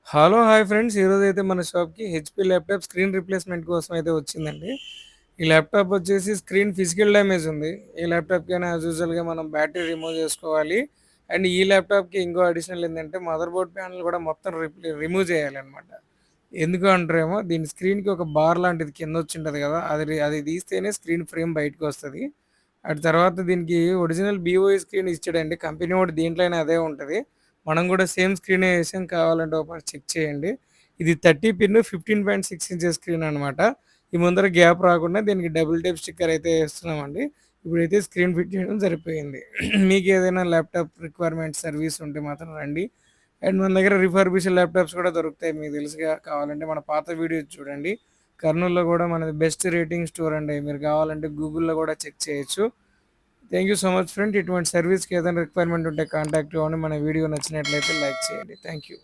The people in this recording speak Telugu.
హలో! Hi friends. ఈరోజైతే మన షాప్‌కి హెచ్‌పీ ల్యాప్‌టాప్ స్క్రీన్ రీప్లేస్‌మెంట్ కోసం అయితే వచ్చిందండి. ఈ ల్యాప్‌టాప్ వచ్చేసి స్క్రీన్ ఫిజికల్ డ్యామేజ్ ఉంది. ఈ ల్యాప్‌టాప్‌కైనా యాజ్ యూజువల్‌గా మనం బ్యాటరీ రిమూవ్ చేసుకోవాలి. అండ్ ఈ ల్యాప్‌టాప్‌కి ఇంకో అడిషనల్ ఏందంటే మదర్ బోర్డ్ ప్యానెల్ కూడా మొత్తం రిమూవ్ చేయాలనమాట. ఎందుకు అంటారేమో దీని స్క్రీన్‌కి ఒక బార్ లాంటిది కిందొచ్చుంటది కదా! అది తీస్తేనే స్క్రీన్ ఫ్రేమ్ బయటకొస్తది. అటు తర్వాత దీనికి ఒరిజినల్ బీఓఈ స్క్రీన్ ఇచ్చాడండి. కంపెనీ వాడు దీంట్లో అయినా అదే ఉంటది. మనం కూడా సేమ్ స్క్రీనే ఏసాం. కావాలంటే ఒకసారి చెక్ చేయండి. ఇది 30 పిన్ 15.6 ఇంచెస్ స్క్రీన్ అనమాట. ఈ ముందర గ్యాప్ రాకుండా దీనికి డబుల్ టేప్ స్టిక్కర్ అయితే ఏస్తున్నామండి. ఇప్పుడైతే స్క్రీన్ ఫిట్ చేయడం సరిపోయింది. మీకేదైనా ల్యాప్‌టాప్ రిక్వైర్మెంట్ సర్వీస్ ఉంటే మాత్రం రండి. అండ్ మన దగ్గర రిఫర్బిష్డ్ ల్యాప్‌టాప్స్ కూడా దొరుకుతాయి. మీకు తెలుసుగా కావాలంటే మన పాత వీడియోస్ చూడండి. కర్నూల్‌లో కూడా మనది బెస్ట్ రేటింగ్ స్టోర్ అండి. మీరు కావాలంటే గూగుల్‌లో కూడా చెక్ చేయొచ్చు. Thank you so much friend. ఇటువంటి సర్వీస్‌కి ఏదైనా రిక్వైర్మెంట్ ఉంటే కాంటాక్ట్ అవ్వండి. మన వీడియో నచ్చినట్లయితే లైక్ చేయండి. Thank you.